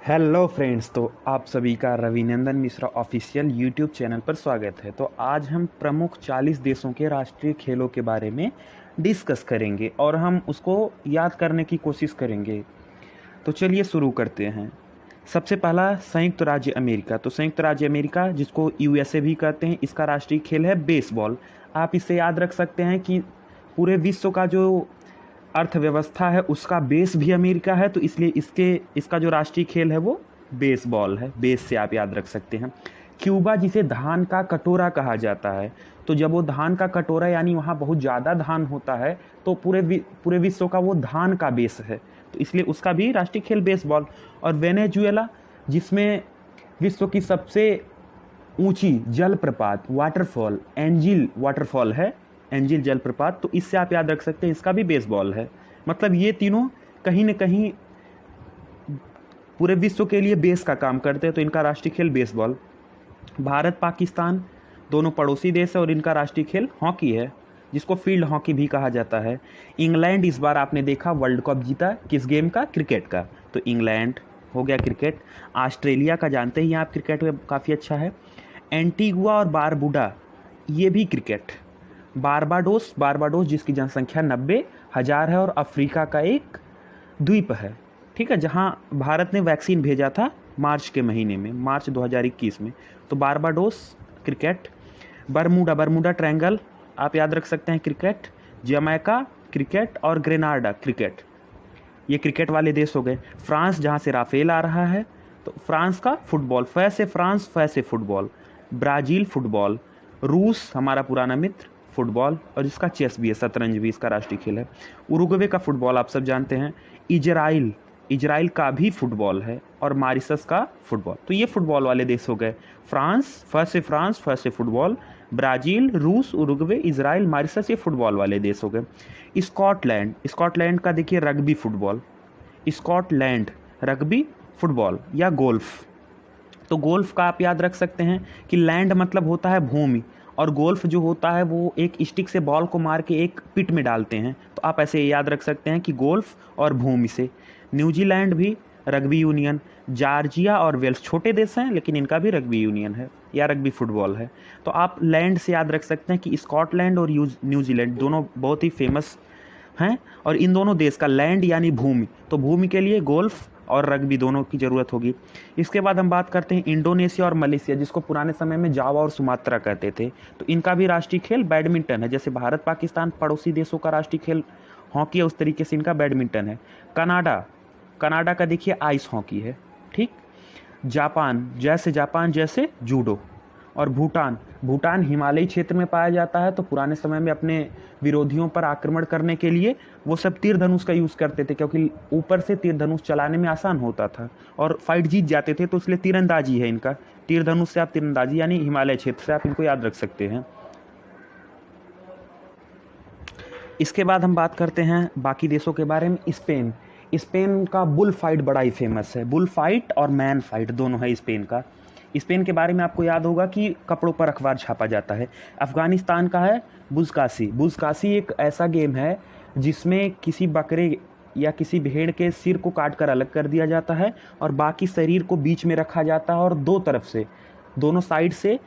Hello friends. तो आप सभी का Ravinandan Mishra official YouTube channel पर स्वागत है। तो आज हम प्रमुख 40 देशों के राष्ट्रीय खेलों के बारे में डिस्कस करेंगे और हम उसको याद करने की कोशिश करेंगे। तो चलिए शुरू करते हैं। सबसे पहला संयुक्त राज्य अमेरिका। तो संयुक्त राज्य अमेरिका, जिसको यूएसए भी कहते हैं, इसका राष्ट्रीय खेल है बेसबॉल। आप इससे याद रख सकते हैं कि पूरे विश्व का जो अर्थव्यवस्था है उसका बेस भी अमेरिका है, तो इसलिए इसका जो राष्ट्रीय खेल है वो बेसबॉल है। बेस से आप याद रख सकते हैं। क्यूबा, जिसे धान का कटोरा कहा जाता है, तो जब वो धान का कटोरा यानी वहाँ बहुत ज़्यादा धान होता है तो पूरे विश्व का वो धान का बेस है, तो इसलिए उसका भी राष्ट्रीय खेल बेसबॉल। और वेनेजुएला, जिसमें विश्व की सबसे ऊंची जलप्रपात वाटरफॉल एंजिल वाटरफॉल है, एंजिल जलप्रपात, तो इससे आप याद रख सकते हैं इसका भी बेसबॉल है। मतलब ये तीनों कहीं न कहीं पूरे विश्व के लिए बेस का काम करते हैं, तो इनका राष्ट्रीय खेल बेसबॉल। भारत पाकिस्तान दोनों पड़ोसी देश है और इनका राष्ट्रीय खेल हॉकी है, जिसको फील्ड हॉकी भी कहा जाता है। इंग्लैंड इस बार आपने देखा वर्ल्ड कप जीता, किस गेम का? क्रिकेट का, तो इंग्लैंड हो गया क्रिकेट। ऑस्ट्रेलिया का जानते ही आप, क्रिकेट में काफ़ी अच्छा है। एंटीगुआ और बारबुडा, ये भी क्रिकेट। बारबाडोस जिसकी जनसंख्या 90,000 है और अफ्रीका का एक द्वीप है, ठीक है, जहां भारत ने वैक्सीन भेजा था मार्च के महीने में, मार्च 2021 में। तो बारबाडोस क्रिकेट। बरमूडा ट्रायंगल आप याद रख सकते हैं, क्रिकेट। जमैका क्रिकेट और ग्रेनाडा क्रिकेट, ये क्रिकेट वाले देश हो गए। फ्रांस, जहाँ से राफेल आ रहा है, तो फ्रांस का फुटबॉल, फै से फ्रांस, फै से फुटबॉल। Brazil football. रूस, हमारा पुराना मित्र, फुटबॉल, और इसका चेस भी है, शतरंज भी इसका राष्ट्रीय खेल है। उरुग्वे का फुटबॉल आप सब जानते हैं। इजराइल का भी फुटबॉल है, और मॉरिशस का फुटबॉल। तो ये फुटबॉल वाले देश हो गए। फ्रांस, फै से फुटबॉल। ब्राज़ील, रूस, उरुग्वे, इजराइल, मॉरिशस, ये फुटबॉल वाले देश हो गए। स्कॉटलैंड का देखिए rugby football. Scotland rugby football या गोल्फ। तो गोल्फ का आप याद रख सकते हैं कि लैंड मतलब होता है भूमि, और गोल्फ जो होता है वो एक स्टिक से बॉल को मार के एक पिट में डालते हैं, तो आप ऐसे याद रख सकते हैं कि गोल्फ और भूमि से। न्यूजीलैंड भी रग्बी यूनियन। जॉर्जिया और वेल्स छोटे देश हैं लेकिन इनका भी रग्बी यूनियन है या रग्बी फुटबॉल है। तो आप लैंड से याद रख सकते हैं कि स्कॉटलैंड और न्यूजीलैंड दोनों बहुत ही फेमस हैं, और इन दोनों देश का लैंड यानी भूमि, तो भूमि के लिए गोल्फ और रग्बी दोनों की ज़रूरत होगी। इसके बाद हम बात करते हैं इंडोनेशिया और मलेशिया, जिसको पुराने समय में जावा और सुमात्रा कहते थे, तो इनका भी राष्ट्रीय खेल बैडमिंटन है। जैसे भारत पाकिस्तान पड़ोसी देशों का राष्ट्रीय खेल हॉकी है, उस तरीके से इनका बैडमिंटन है। कनाडा का देखिए आइस हॉकी है, ठीक। जापान जैसे जूडो। और भूटान हिमालयी क्षेत्र में पाया जाता है, तो पुराने समय में अपने विरोधियों पर आक्रमण करने के लिए वो सब तीर धनुष का यूज़ करते थे, क्योंकि ऊपर से तीर धनुष चलाने में आसान होता था और फाइट जीत जाते थे, तो इसलिए तीरंदाजी है इनका। तीर धनुष से आप तीरंदाजी यानी हिमालय क्षेत्र से आप इनको याद रख सकते हैं। इसके बाद हम बात करते हैं बाकी देशों के बारे में। स्पेन का बुल फाइट बड़ा ही फेमस है। बुल फाइट और मैन फाइट दोनों है स्पेन का। स्पेन के बारे में आपको याद होगा कि कपड़ों पर अखबार छापा जाता है। अफगानिस्तान का है बुज़कासी एक ऐसा गेम है जिसमें किसी बकरे या किसी भेड़ के सिर को काट कर अलग कर दिया जाता है और बाकी शरीर को बीच में रखा जाता है, और दो तरफ से, दोनों साइड से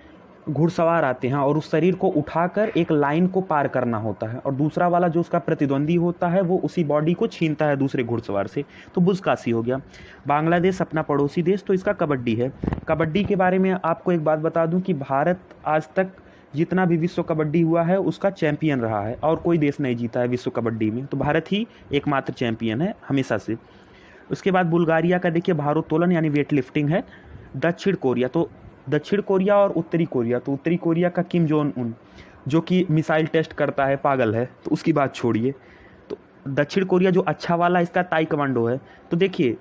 घुड़सवार आते हैं और उस शरीर को उठाकर एक लाइन को पार करना होता है, और दूसरा वाला जो उसका प्रतिद्वंदी होता है वो उसी बॉडी को छीनता है दूसरे घुड़सवार से। तो बुज़कासी हो गया। बांग्लादेश अपना पड़ोसी देश, तो इसका कबड्डी है। कबड्डी के बारे में आपको एक बात बता दूं कि भारत आज तक जितना भी विश्व कबड्डी हुआ है उसका चैंपियन रहा है, और कोई देश नहीं जीता है विश्व कबड्डी में, तो भारत ही एकमात्र चैंपियन है हमेशा से। उसके बाद बुल्गारिया का देखिए भारोत्तोलन यानी वेट लिफ्टिंग है। दक्षिण कोरिया और उत्तरी कोरिया, तो उत्तरी कोरिया का किम जोंग उन, जो कि मिसाइल टेस्ट करता है, पागल है, तो उसकी बात छोड़िए। तो दक्षिण कोरिया जो अच्छा वाला, इसका ताइक्वांडो है। तो देखिए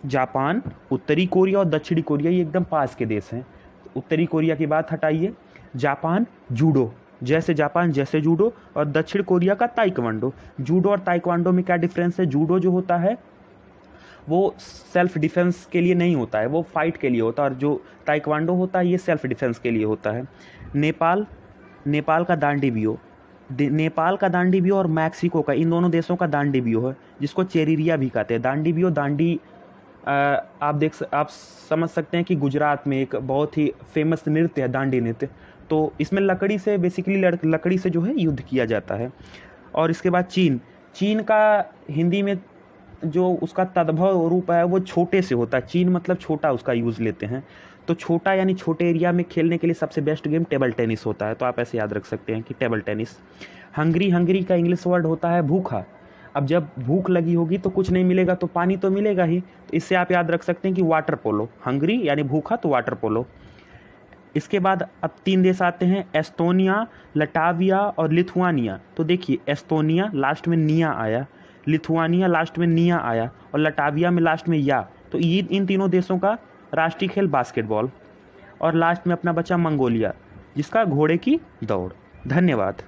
जापान, उत्तरी कोरिया और दक्षिणी कोरिया ये एकदम पास के देश हैं। तो उत्तरी कोरिया की बात हटाइए। जापान जूडो, जापान जैसे जूडो, और दक्षिण कोरिया का ताइक्वांडो। जूडो और ताइक्वांडो में क्या डिफरेंस है? जूडो जो होता है वो सेल्फ डिफेंस के लिए नहीं होता है, वो फाइट के लिए होता है, और जो ताइक्वांडो होता है ये सेल्फ डिफेंस के लिए होता है। नेपाल का दांडी बियो और मैक्सिको का, इन दोनों देशों का दांडी बियो है, जिसको चेरिरिया भी कहते हैं। दांडी बियो दांडी आप समझ सकते हैं कि गुजरात में एक बहुत ही फेमस नृत्य है दांडी नृत्य, तो इसमें लकड़ी से बेसिकली लकड़ी से जो है युद्ध किया जाता है। और इसके बाद चीन, चीन का हिंदी में जो उसका तद्भव रूप है वो छोटे से होता है, चीन मतलब छोटा उसका यूज़ लेते हैं। तो छोटा यानी छोटे एरिया में खेलने के लिए सबसे बेस्ट गेम टेबल टेनिस होता है, तो आप ऐसे याद रख सकते हैं कि टेबल टेनिस। हंगरी, हंगरी का इंग्लिश वर्ड होता है भूखा। अब जब भूख लगी होगी तो कुछ नहीं मिलेगा तो पानी तो मिलेगा ही, तो इससे आप याद रख सकते हैं कि वाटर पोलो। हंगरी यानी भूखा तो वाटर पोलो। इसके बाद अब 3 देश आते हैं, एस्टोनिया, लटाविया और लिथुआनिया। तो देखिए एस्टोनिया लास्ट में निया आया, लिथुआनिया लास्ट में निया आया और लटाविया में लास्ट में या। तो ये इन तीनों देशों का राष्ट्रीय खेल बास्केटबॉल। और लास्ट में अपना बचा मंगोलिया, जिसका घोड़े की दौड़। धन्यवाद।